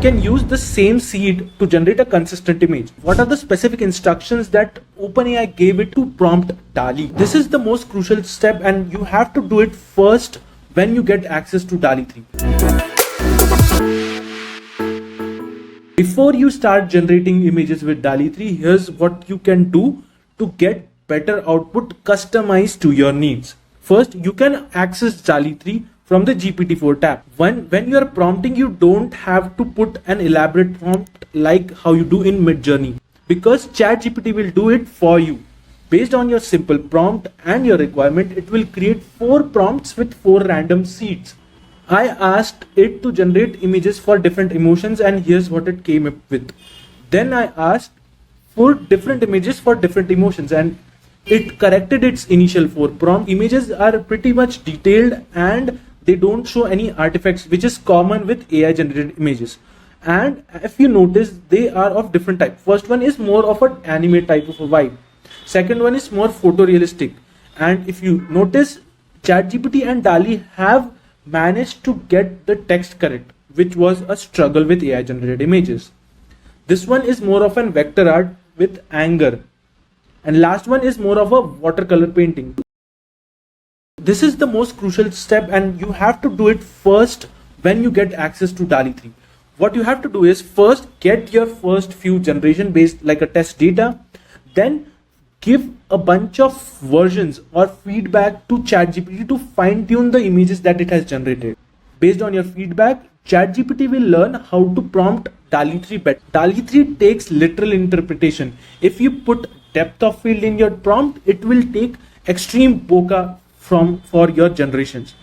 can use the same seed to generate a consistent image. What are the specific instructions that OpenAI gave it to prompt DALL-E? This is the most crucial step, and you have to do it first when you get access to DALL-E 3. Before you start generating images with DALL-E 3, here's what you can do to get better output customized to your needs. First, you can access DALL-E 3 from the GPT-4 tab. When you are prompting, you don't have to put an elaborate prompt like how you do in Midjourney, because ChatGPT will do it for you. Based on your simple prompt and your requirement, it will create 4 prompts with 4 random seeds. I asked it to generate images for different emotions, and here's what it came up with. Then I asked for different images for different emotions, and it corrected its initial 4 prompts. Images are pretty much detailed and they don't show any artifacts, which is common with AI generated images. And if you notice, they are of different type. First one is more of an anime type of a vibe. Second one is more photorealistic. And if you notice, ChatGPT and DALL-E have managed to get the text correct, which was a struggle with AI generated images. This one is more of an vector art with anger. And last one is more of a watercolor painting. This is the most crucial step, and you have to do it first when you get access to DALL-E 3. What you have to do is first get your first few generation based like a test data, then give a bunch of versions or feedback to ChatGPT to fine tune the images that it has generated. Based on your feedback, ChatGPT will learn how to prompt DALL-E 3 better. DALL-E 3 takes literal interpretation. If you put depth of field in your prompt, it will take extreme bokeh for your generations.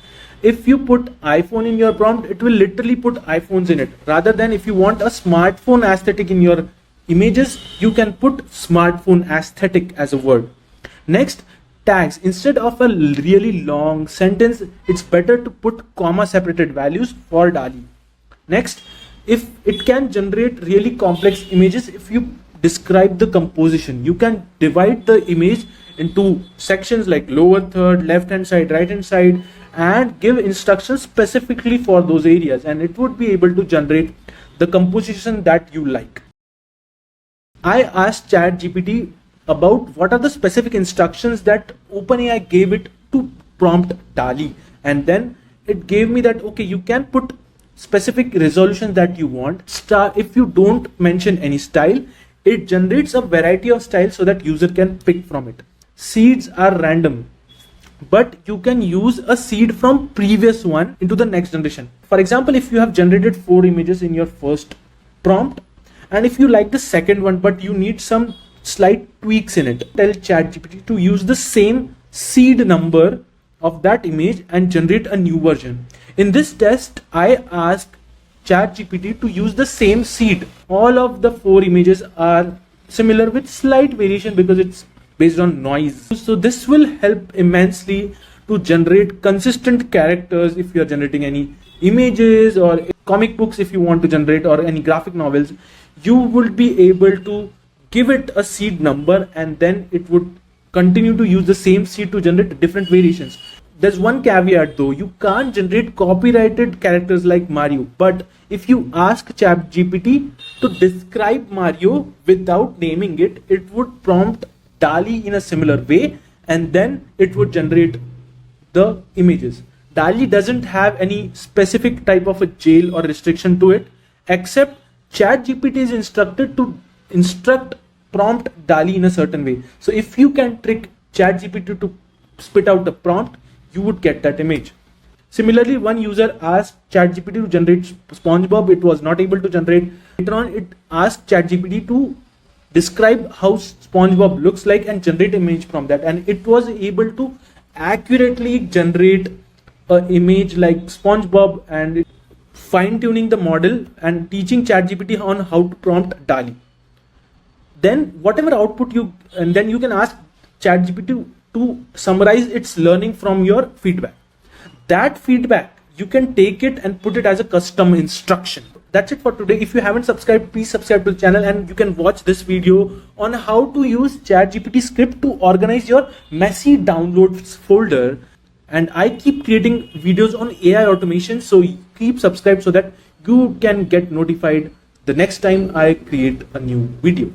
If you put iPhone in your prompt, it will literally put iPhones in it. Rather than if you want a smartphone aesthetic in your images, you can put smartphone aesthetic as a word. Next, tags. Instead of a really long sentence, it's better to put comma separated values for DALL-E. Next, if it can generate really complex images, if you describe the composition, you can divide the image into sections like lower third, left hand side, right hand side, and give instructions specifically for those areas, and it would be able to generate the composition that you like. I asked ChatGPT about what are the specific instructions that OpenAI gave it to prompt DALL-E, and then it gave me that okay, you can put specific resolution that you want. If you don't mention any style, it generates a variety of styles so that user can pick from it. Seeds are random, but you can use a seed from previous one into the next generation. For example, if you have generated 4 images in your first prompt, and if you like the second one but you need some slight tweaks in it, tell ChatGPT to use the same seed number of that image and generate a new version. In this test, I asked ChatGPT to use the same seed. All of the 4 images are similar with slight variation because it's based on noise. So this will help immensely to generate consistent characters if you are generating any images or comic books if you want to generate, or any graphic novels. You will be able to give it a seed number, and then it would continue to use the same seed to generate different variations. There's one caveat though, you can't generate copyrighted characters like Mario, but if you ask ChatGPT to describe Mario without naming it, it would prompt DALL-E in a similar way, and then it would generate the images. DALL-E doesn't have any specific type of a jail or restriction to it, except ChatGPT is instructed to instruct prompt DALL-E in a certain way. So if you can trick ChatGPT to spit out the prompt, you would get that image. Similarly, one user asked ChatGPT to generate SpongeBob. It was not able to generate. Later on, it asked ChatGPT to describe how SpongeBob looks like and generate image from that, and it was able to accurately generate an image like SpongeBob, and fine-tuning the model and teaching ChatGPT on how to prompt DALL-E. Then whatever output and then you can ask ChatGPT to summarize its learning from your feedback. That feedback, you can take it and put it as a custom instruction. That's it for today. If you haven't subscribed, please subscribe to the channel, and you can watch this video on how to use ChatGPT script to organize your messy downloads folder. And I keep creating videos on AI automation, so keep subscribed so that you can get notified the next time I create a new video.